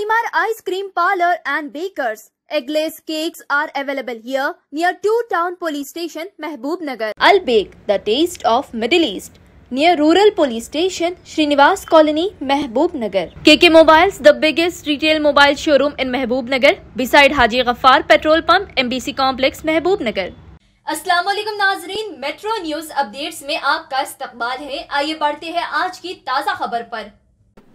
Shalimar Ice Cream Parlor and Bakers. Eggless cakes are available here near 2 Town Police Station, Mehboob Nagar. Al Bake, the taste of Middle East, near Rural Police Station, Srinivas Colony, Mehboob Nagar. KK Mobiles, the biggest retail mobile showroom in Mehboob Nagar, beside Haji Ghaffar Petrol Pump, MBC Complex, Mehboob Nagar. अस्सलाम वालेकुम नाजरीन, metro news updates में आपका इस्तकबाल है। आइए बढ़ते हैं आज की ताज़ा खबर पर।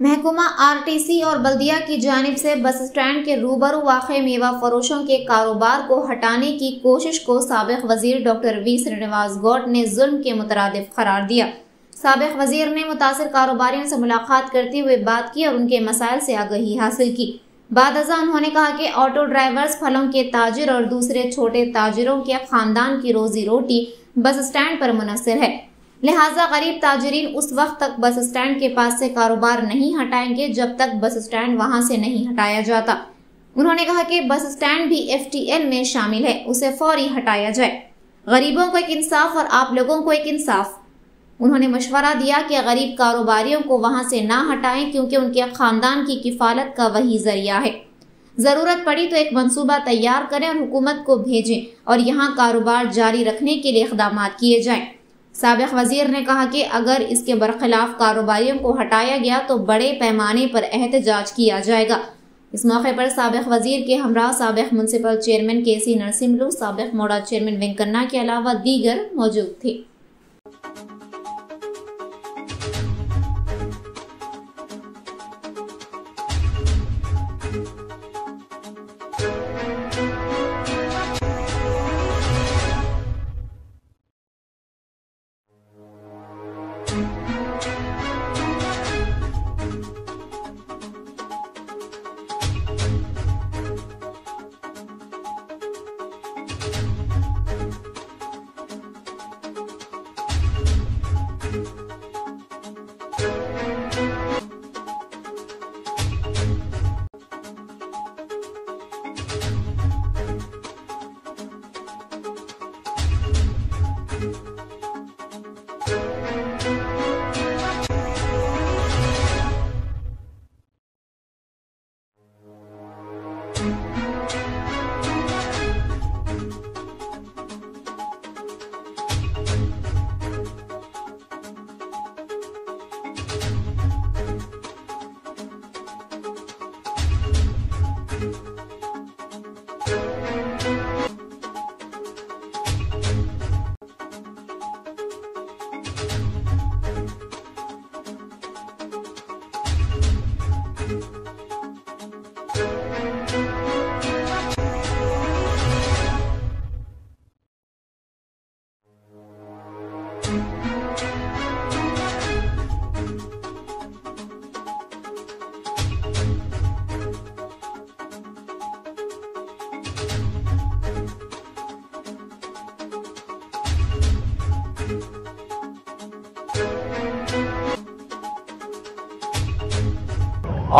महकमा आरटीसी और बल्दिया की जानिब से बस स्टैंड के रूबरू वाक़े मेवा फरोशों के कारोबार को हटाने की कोशिश को साबिक वजीर डॉक्टर वी श्रीनिवास गौड़ ने जुल्म के मुतरादिफ करार दिया। साबिक वजीर ने मुतासिर कारोबारियों से मुलाकात करते हुए बात की और उनके मसाइल से आगाही हासिल की। बाद अज़ा उन्होंने कहा कि ऑटो ड्राइवर्स, फलों के ताजिर और दूसरे छोटे ताजिरों के खानदान की रोजी रोटी बस स्टैंड पर मुनहसर है, लिहाजा गरीब ताजिरीन उस वक्त तक बस स्टैंड के पास से कारोबार नहीं हटाएंगे जब तक बस स्टैंड वहां से नहीं हटाया जाता। उन्होंने कहा कि बस स्टैंड भी FTL में शामिल है, उसे फौरी हटाया जाए। गरीबों को एक इंसाफ और आप लोगों को एक इंसाफ। उन्होंने मशवरा दिया कि गरीब कारोबारियों को वहां से ना हटाएं क्योंकि उनके खानदान की किफालत का वही जरिया है। जरूरत पड़ी तो एक मंसूबा तैयार करें और हुकूमत को भेजें और यहाँ कारोबार जारी रखने के लिए इक़दाम किए जाएं। साबिक वजीर ने कहा कि अगर इसके बरखिलाफ कारोबारियों को हटाया गया तो बड़े पैमाने पर एहतजाज किया जाएगा। इस मौके पर साबिक वजीर के हमरा साबिक म्युनिसिपल चेयरमैन KC नरसिम्हलू, साबिक मोड़ा चेयरमैन वेंकन्ना के अलावा दीगर मौजूद थे।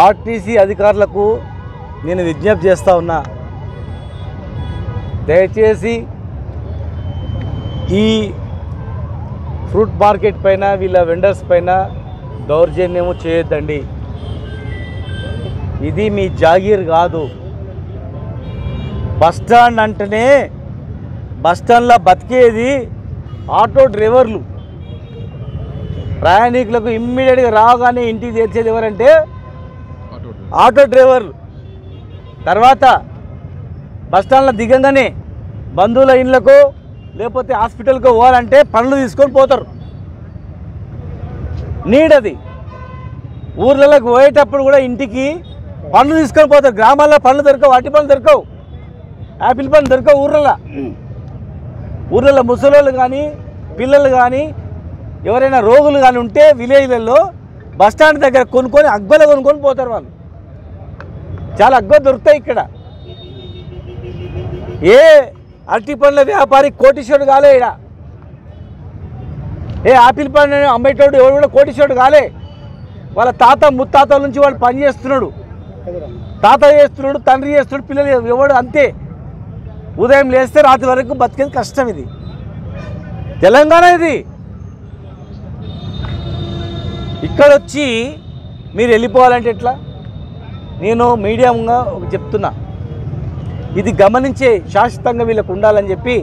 ఆర్టీసీ అధికారులకు నేను విజ్ఞప్తి చేస్తూ ఉన్నా, దయచేసి ఈ ఫ్రూట్ మార్కెట్ పైన వీళ్ళ వెండర్స్ పైన దౌర్జన్యము చేయొద్దండి. ఇది మీ జాగీర్ కాదు. బస్టాండ్ అంటేనే బస్టాండ్లో బతికేది ఆటో డ్రైవర్లు. ప్రయాణికులకు ఇమ్మీడియట్గా రాగానే ఇంటికి చేర్చేది ఎవరంటే ఆటో డ్రైవర్లు. తర్వాత బస్టాండ్లో దిగంగానే బంధువుల ఇళ్ళకు లేకపోతే హాస్పిటల్కు పోవాలంటే పనులు తీసుకొని పోతారు. నీడది. ఊర్లలోకి పోయేటప్పుడు కూడా ఇంటికి పనులు తీసుకొని పోతారు. గ్రామాల్లో పనులు దొరకవు, అట్టి పనులు దొరకవు, యాపిల్ పనులు దొరకవు. ఊర్లలో ముసలోళ్ళు కానీ పిల్లలు కానీ ఎవరైనా రోగులు కానీ ఉంటే విలేజ్లలో బస్టాండ్ దగ్గర కొనుక్కొని అగ్గులు కొనుక్కొని పోతారు. వాళ్ళు చాలా అగ్గులు దొరుకుతాయి ఇక్కడ. ఏ అరటి పండ్ల వ్యాపారి కోటీశ్వరుడు కాలే. ఇక్కడ ఏ ఆపిల్ పండు అమ్మేటోడు ఎవరు కూడా కోటీశ్వరుడు కాలే. వాళ్ళ తాత ముత్తాతల నుంచి వాళ్ళు పని చేస్తున్నాడు. తాత చేస్తున్నాడు, తండ్రి చేస్తున్నాడు, పిల్లలు ఎవడు అంతే. ఉదయం లేస్తే రాత్రి వరకు బతికేది కష్టం. ఇది తెలంగాణ. ఇది ఇక్కడ వచ్చి మీరు వెళ్ళిపోవాలంటే ఎట్లా? నేను మీడియంగా ఒక చెప్తున్నా, ఇది గమనించే శాశ్వతంగా వీళ్ళకు ఉండాలని చెప్పి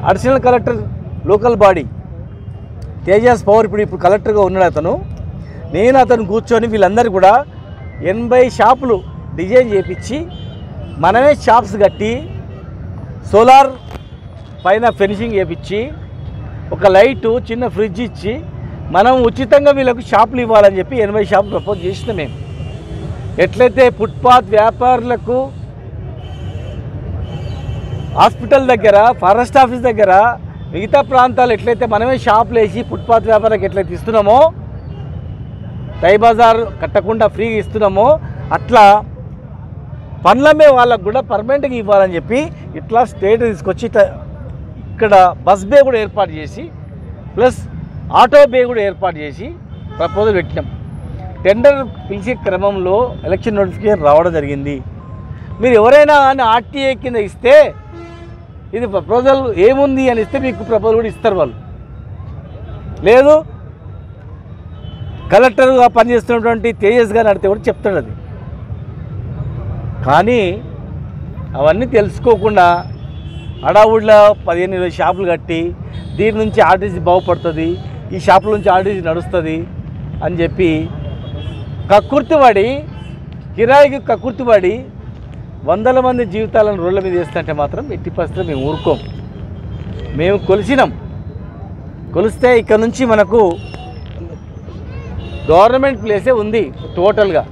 additional collector local body Tejas power ఇప్పుడు కలెక్టర్గా ఉన్నాడు నేను అతను కూర్చొని వీళ్ళందరూ కూడా 80 షాపులు డిజైన్ చేయించి మనమే షాప్స్ కట్టి సోలార్ పైన ఫినిషింగ్ చేయించి ఒక లైటు చిన్న ఫ్రిడ్జ్ ఇచ్చి మనం ఉచితంగా వీళ్ళకు షాపులు ఇవ్వాలని చెప్పి 80 షాపులు ప్రపోజ్ చేసినాం మేము. ఎట్లయితే ఫుట్పాత్ వ్యాపారులకు హాస్పిటల్ దగ్గర, ఫారెస్ట్ ఆఫీస్ దగ్గర, మిగతా ప్రాంతాలు ఎట్లయితే మనమే షాపులు వేసి ఫుట్పాత్ వ్యాపారానికి ఎట్లయితే ఇస్తున్నామో, టై బజార్ కట్టకుండా ఫ్రీగా ఇస్తున్నామో, అట్లా పనులమే వాళ్ళకు కూడా పర్మనెంట్గా ఇవ్వాలని చెప్పి ఇట్లా స్టేట్ తీసుకొచ్చి ఇక్కడ బస్ బే కూడా ఏర్పాటు చేసి ప్లస్ ఆటో బే కూడా ఏర్పాటు చేసి ప్రపోజల్ పెట్టినాం. టెండర్ పిలిచే క్రమంలో ఎలక్షన్ నోటిఫికేషన్ రావడం జరిగింది. మీరు ఎవరైనా అని ఆర్టీఏ కింద ఇస్తే ఇది ప్రపోజల్ ఏముంది అని ఇస్తే మీకు ప్రపోజల్ కూడా ఇస్తారు వాళ్ళు. లేదు కలెక్టర్గా పనిచేస్తున్నటువంటి తేజస్ గారు అడిగితే కూడా చెప్తాడు అది. కానీ అవన్నీ తెలుసుకోకుండా అడావుడిలో 15-20 షాపులు కట్టి దీని నుంచి ఆర్టీసీ బాగుపడుతుంది, ఈ షాపుల నుంచి ఆర్టీసీ నడుస్తుంది అని చెప్పి కక్కుర్తిపడి, కిరాయికి కక్కుర్తిపడి వందల మంది జీవితాలను రోడ్ల మీద వేస్తుంటే మాత్రం ఎట్టి పరిస్థితుల్లో మేము ఊరుకోం. మేము కొలిస్తే ఇక్కడ నుంచి మనకు గవర్నమెంట్ ప్లేసే ఉంది. టోటల్గా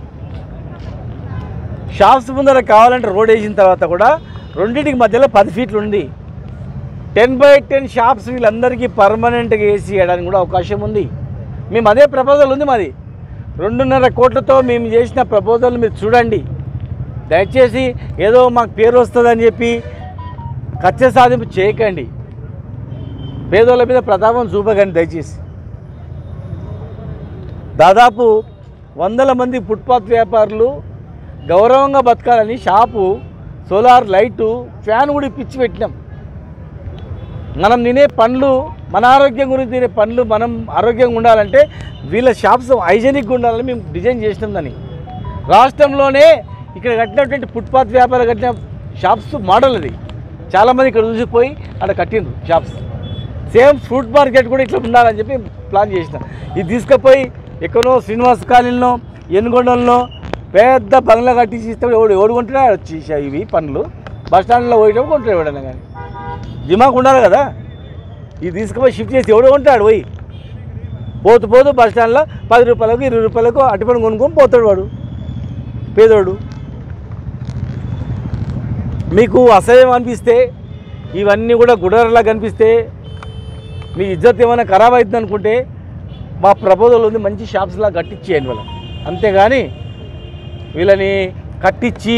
షాప్స్ ముందర కావాలంటే రోడ్ వేసిన తర్వాత కూడా రెండింటికి మధ్యలో 10 ఫీట్లు ఉంది. 10x10 షాప్స్ వీళ్ళందరికీ పర్మనెంట్గా వేసి వేయడానికి కూడా అవకాశం ఉంది. మేము అదే ప్రపోజల్ ఉంది మాది. 2.5 కోట్లతో మేము చేసిన ప్రపోజల్ మీరు చూడండి. దయచేసి ఏదో మాకు పేరు వస్తుందని చెప్పి కక్ష సాధింపు చేయకండి. పేదోళ్ళ మీద ప్రతాపం చూపకండి దయచేసి. దాదాపు 100 మంది ఫుట్పాత్ వ్యాపారులు గౌరవంగా బతకాలని షాపు, సోలార్ లైటు, ఫ్యాన్ కూడా ఇప్పించి పెట్టినాం. మనం తినే పండ్లు, మన ఆరోగ్యం గురించి తినే పండ్లు మనం ఆరోగ్యంగా ఉండాలంటే వీళ్ళ షాప్స్ హైజెనిక్గా ఉండాలని మేము డిజైన్ చేసినాం. దాన్ని రాష్ట్రంలోనే ఇక్కడ కట్టినటువంటి ఫుట్పాత్ వ్యాపారం కట్టిన షాప్స్ మోడల్ అది. చాలామంది ఇక్కడ చూసిపోయి అక్కడ కట్టిండ్రు షాప్స్. సేమ్ ఫ్రూట్ మార్కెట్ కూడా ఇట్లా ఉండాలని చెప్పి ప్లాన్ చేసినాం. ఇది తీసుకుపోయి ఎక్కడో శ్రీనివాస కాలనీలో, ఎనుగొండలో పెద్ద బంగ్లా కట్టించి ఇస్తే ఎవడు కొంటున్నాడు వచ్చి ఇవి పనులు. బస్ స్టాండ్లో పోయేటప్పుడు కొంటాడు ఎవడన్నా, కానీ దిమాగ్ ఉండాలి కదా. ఇది తీసుకుపోయి షిఫ్ట్ చేసి ఎవడో కొంటాడు పోయి. పోతూ బస్ స్టాండ్లో 10 రూపాయలకు 20 రూపాయలకు అటుపని కొనుక్కొని పోతాడు వాడు పేదోడు. మీకు అసహ్యం అనిపిస్తే, ఇవన్నీ కూడా గుడరలా కనిపిస్తే, మీ ఇజ్జత్ ఏమైనా ఖరాబ్ అవుతుంది అనుకుంటే మా ప్రపోజల్ ఉంది, మంచి షాప్స్లా కట్టించేయండి వాళ్ళని. అంతేగాని వీళ్ళని కట్టించి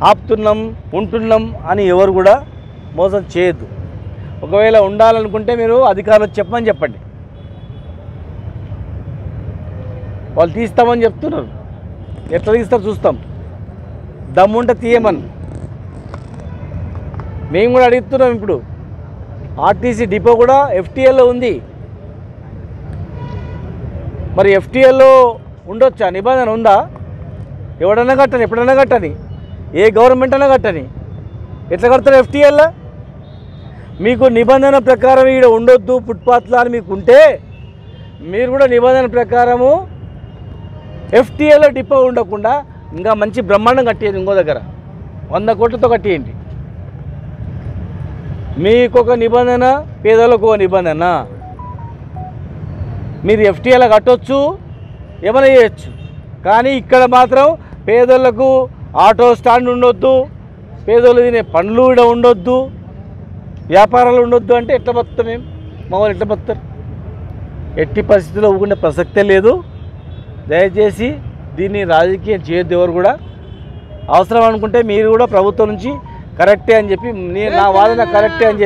ఆపుతున్నాం, ఉంటున్నాం అని ఎవరు కూడా మోసం చేయొద్దు. ఒకవేళ ఉండాలనుకుంటే మీరు అధికారులకు చెప్పండి. వాళ్ళు తీస్తామని చెప్తున్నారు. ఎట్లా తీస్తారు చూస్తాం. దమ్ముంటే తీయమని మేము కూడా అడుగుతున్నాం. ఇప్పుడు ఆర్టీసీ డిపో కూడా ఎఫ్టీఎల్లో ఉంది. మరి ఎఫ్టీఎల్లో ఉండొచ్చా? నిబంధన ఉందా? ఎవడన్నా కట్టని, ఎప్పుడన్నా కట్టని, ఏ గవర్నమెంట్ అన్నా కట్టని. ఎట్లా కడతారు ఎఫ్టీఎల్లో? మీకు నిబంధన ప్రకారం ఇక్కడ ఉండొద్దు ఫుట్పాత్లో అని మీకు ఉంటే మీరు కూడా నిబంధన ప్రకారము ఎఫ్టీఎల్లో డిపో ఉండకుండా ఇంకా మంచి బ్రహ్మాండం కట్టేయండి. ఇంకో దగ్గర 100 కోట్లతో కట్టేయండి. మీకొక నిబంధన, పేదలకు ఒక నిబంధన. మీరు ఎఫ్టీఎల్లో కట్టవచ్చు, ఏమైనా చేయొచ్చు. కానీ ఇక్కడ మాత్రం పేదలకు ఆటో స్టాండ్ ఉండొద్దు, పేదోళ్ళు తినే పండ్లు కూడా ఉండొద్దు, వ్యాపారాలు ఉండొద్దు అంటే ఎట్లా బతుకుతాం మేము? మమ్మల్ని ఎట్లా బతుకుతారు? ఎట్టి పరిస్థితుల్లో ఊరుకునే ప్రసక్తే లేదు. దయచేసి దీన్ని రాజకీయం చేయొద్దు ఎవరు కూడా. అవసరం అనుకుంటే మీరు కూడా ప్రభుత్వం నుంచి కరెక్టే అని చెప్పి, నా వాదన కరెక్టే అని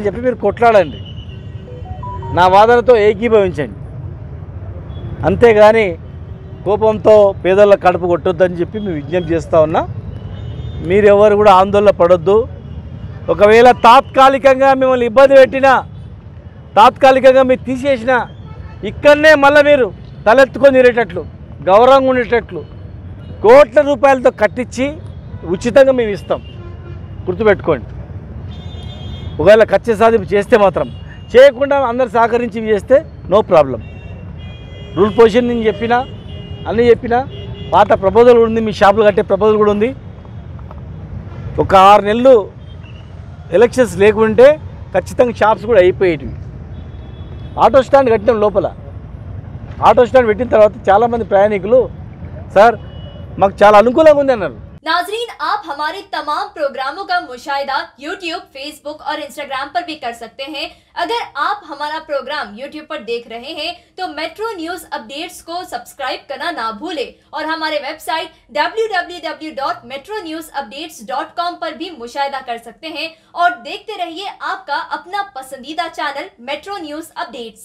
చెప్పి మీరు కొట్లాడండి. నా వాదనతో ఏకీభవించండి. అంతేగాని కోపంతో పేదల కడుపు కొట్టొద్దని చెప్పి మేము విజ్ఞప్తి చేస్తూ ఉన్నా. మీరెవరు కూడా ఆందోళన పడొద్దు. ఒకవేళ తాత్కాలికంగా మిమ్మల్ని ఇబ్బంది పెట్టినా, తాత్కాలికంగా మీరు తీసేసినా ఇక్కడనే మళ్ళీ మీరు తలెత్తుకొని తిరిగేటట్లు గౌరవంగా ఉండేటట్లు కోట్ల రూపాయలతో కట్టించి ఉచితంగా మేము ఇస్తాం, గుర్తుపెట్టుకోండి. ఒకవేళ ఖర్చు సాధింపు చేస్తే మాత్రం, చేయకుండా అందరు సహకరించి చేస్తే నో ప్రాబ్లం. రూల్ పొజిషన్ నేను చెప్పినా, అన్నీ చెప్పినా. పాత ప్రపోజల్ ఉంది, మీ షాపులు కట్టే ప్రపోజల్ కూడా ఉంది. ఒక 6 నెలలు ఎలక్షన్స్ లేకుంటే ఖచ్చితంగా షాప్స్ కూడా అయిపోయేటివి. ఆటో స్టాండ్ కట్టినాం లోపల. ఆటో స్టాండ్ పెట్టిన తర్వాత చాలామంది ప్రయాణికులు సార్ మాకు చాలా అనుకూలంగా ఉంది అన్నారు. नाजरीन, आप हमारे तमाम प्रोग्रामों का मुशाहिदा YouTube, Facebook और Instagram पर भी कर सकते हैं। अगर आप हमारा प्रोग्राम YouTube पर देख रहे हैं तो मेट्रो न्यूज अपडेट्स को सब्सक्राइब करना ना भूलें और हमारे वेबसाइट www.metronewsupdates.com पर भी मुशाहिदा कर सकते हैं और देखते रहिए आपका अपना पसंदीदा चैनल मेट्रो न्यूज अपडेट्स।